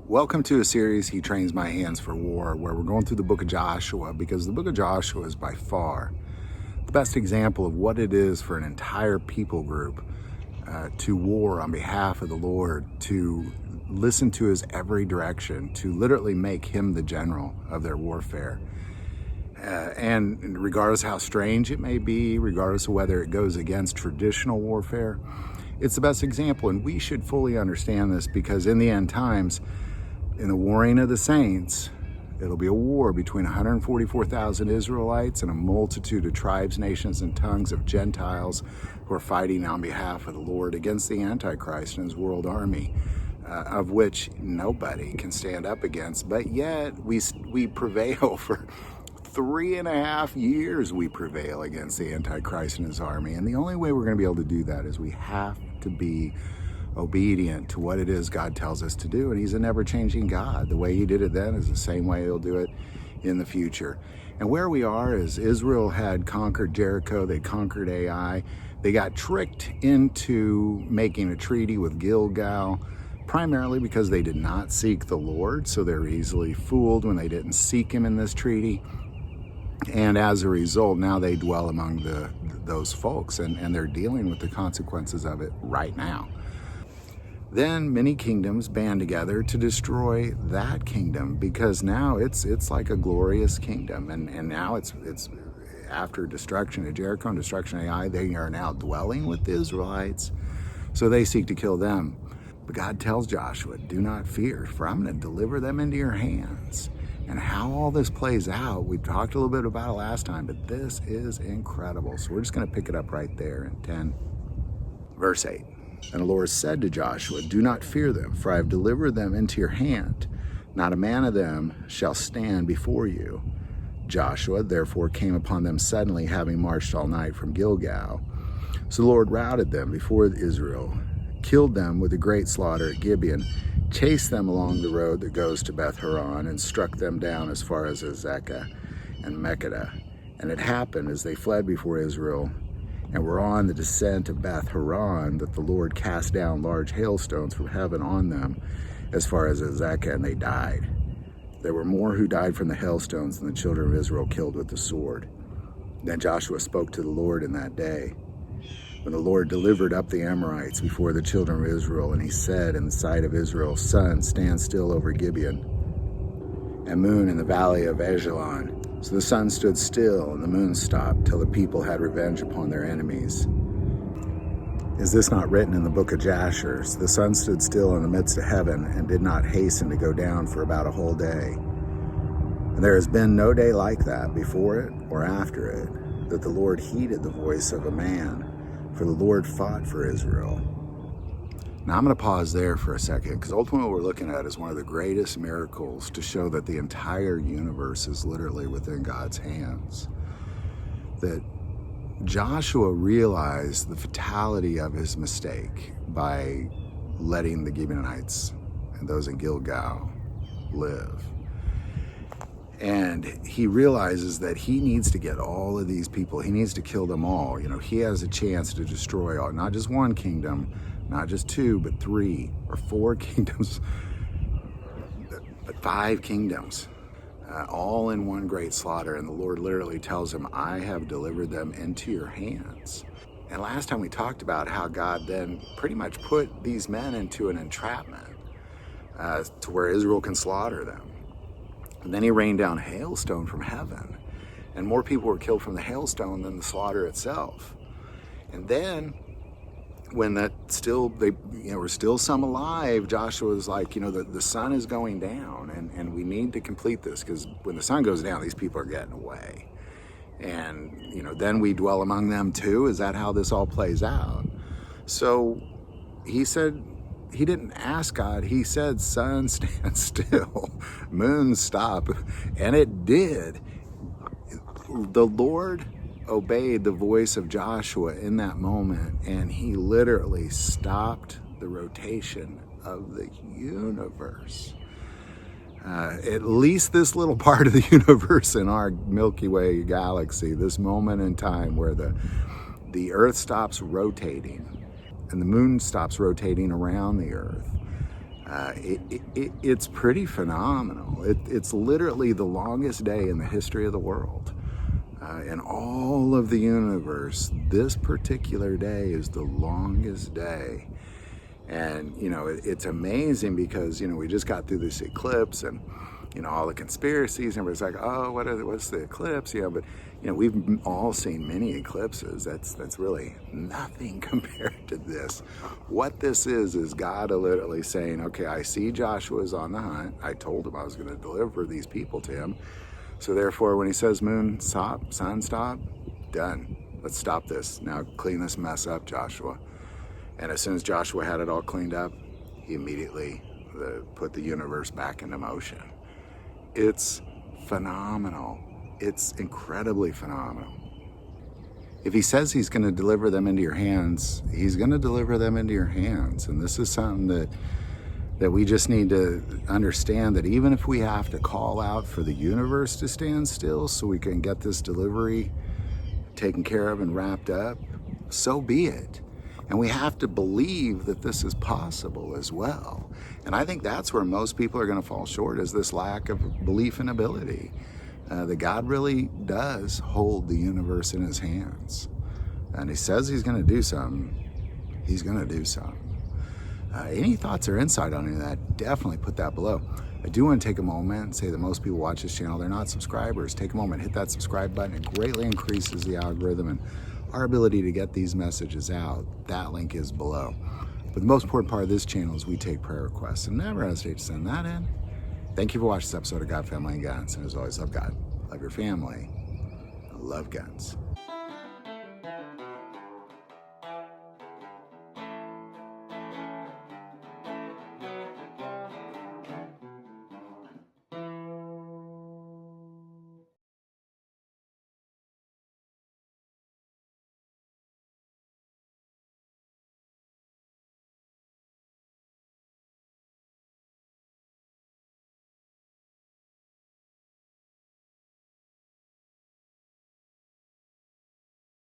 Welcome to a series, He Trains My Hands for War, where we're going through the book of Joshua, because the book of Joshua is by far the best example of what it is for an entire people group to war on behalf of the Lord, to listen to his every direction, to literally make him the general of their warfare. And regardless of how strange it may be, regardless of whether it goes against traditional warfare, it's the best example. And we should fully understand this, because in the end times, in the warring of the saints, it'll be a war between 144,000 Israelites and a multitude of tribes, nations, and tongues of Gentiles who are fighting on behalf of the Lord against the antichrist and his world army, of which nobody can stand up against. But yet we prevail for 3.5 years. We prevail against the antichrist and his army. And the only way we're going to be able to do that is we have to be obedient to what it is God tells us to do. And he's a never-changing God. The way he did it then is the same way he'll do it in the future. And where we are is Israel had conquered Jericho. They conquered Ai. They got tricked into making a treaty with Gilgal, primarily because they did not seek the Lord. So they're easily fooled when they didn't seek him in this treaty. And as a result, now they dwell among those folks, and they're dealing with the consequences of it right now. Then many kingdoms band together to destroy that kingdom, because now it's like a glorious kingdom. And now it's after destruction of Jericho and destruction of Ai, they are now dwelling with the Israelites. So they seek to kill them. But God tells Joshua, do not fear, for I'm going to deliver them into your hands. And how all this plays out, we talked a little bit about it last time, but this is incredible. So we're just going to pick it up right there in 10, verse 8. And the Lord said to Joshua, do not fear them, for I have delivered them into your hand. Not a man of them shall stand before you. Joshua therefore came upon them suddenly, having marched all night from Gilgal. So the Lord routed them before Israel, killed them with a great slaughter at Gibeon, chased them along the road that goes to Beth Horon, and struck them down as far as Azekah and Makkedah. And it happened, as they fled before Israel and were on the descent of Beth Horon, that the Lord cast down large hailstones from heaven on them as far as Azekah, and they died. There were more who died from the hailstones than the children of Israel killed with the sword. Then Joshua spoke to the Lord in that day, when the Lord delivered up the Amorites before the children of Israel, and he said in the sight of Israel, sun, stand still over Gibeon, and moon in the valley of Ajalon. So the sun stood still, and the moon stopped, till the people had revenge upon their enemies. Is this not written in the book of Jasher? So the sun stood still in the midst of heaven, and did not hasten to go down for about a whole day. And there has been no day like that, before it or after it, that the Lord heeded the voice of a man, for the Lord fought for Israel. Now I'm going to pause there for a second, because ultimately what we're looking at is one of the greatest miracles to show that the entire universe is literally within God's hands. That Joshua realized the fatality of his mistake by letting the Gibeonites and those in Gilgal live. And he realizes that he needs to get all of these people, he needs to kill them all. You know, he has a chance to destroy all, not just one kingdom, not just 2, but 3 or 4 kingdoms, but 5 kingdoms, all in one great slaughter. And the Lord literally tells him, I have delivered them into your hands. And last time we talked about how God then pretty much put these men into an entrapment to where Israel can slaughter them. And then he rained down hailstone from heaven, and more people were killed from the hailstone than the slaughter itself. And then when that still, were still some alive, Joshua was like, the sun is going down, and we need to complete this, because when the sun goes down, these people are getting away. And, then we dwell among them too. Is that how this all plays out? So he said, he didn't ask God, he said, sun, stand still, moon, stop, and it did. The Lord obeyed the voice of Joshua in that moment, and he literally stopped the rotation of the universe. At least this little part of the universe in our Milky Way galaxy, this moment in time where the Earth stops rotating and the moon stops rotating around the Earth. It's pretty phenomenal. It's literally the longest day in the history of the world. In all of the universe, this particular day is the longest day. And, it's amazing because, we just got through this eclipse and, all the conspiracies, and everybody's like, oh, what's the eclipse? But, we've all seen many eclipses. That's really nothing compared to this. What this is God literally saying, okay, I see Joshua's on the hunt. I told him I was going to deliver these people to him. So therefore, when he says moon, stop, sun, stop, done. Let's stop this. Now clean this mess up, Joshua. And as soon as Joshua had it all cleaned up, he immediately put the universe back into motion. It's phenomenal. It's incredibly phenomenal. If he says he's going to deliver them into your hands, he's going to deliver them into your hands. And this is something that we just need to understand, that even if we have to call out for the universe to stand still so we can get this delivery taken care of and wrapped up, so be it. And we have to believe that this is possible as well. And I think that's where most people are going to fall short, is this lack of belief and ability. That God really does hold the universe in his hands. And he says he's going to do something. He's going to do something. Any thoughts or insight on any of that, definitely put that below. I do want to take a moment and say that most people watch this channel, they're not subscribers. Take a moment, hit that subscribe button. It greatly increases the algorithm and our ability to get these messages out. That link is below. But the most important part of this channel is we take prayer requests, and never hesitate to send that in. Thank you for watching this episode of God, Family, and Guns. And as always, love God, love your family, love guns.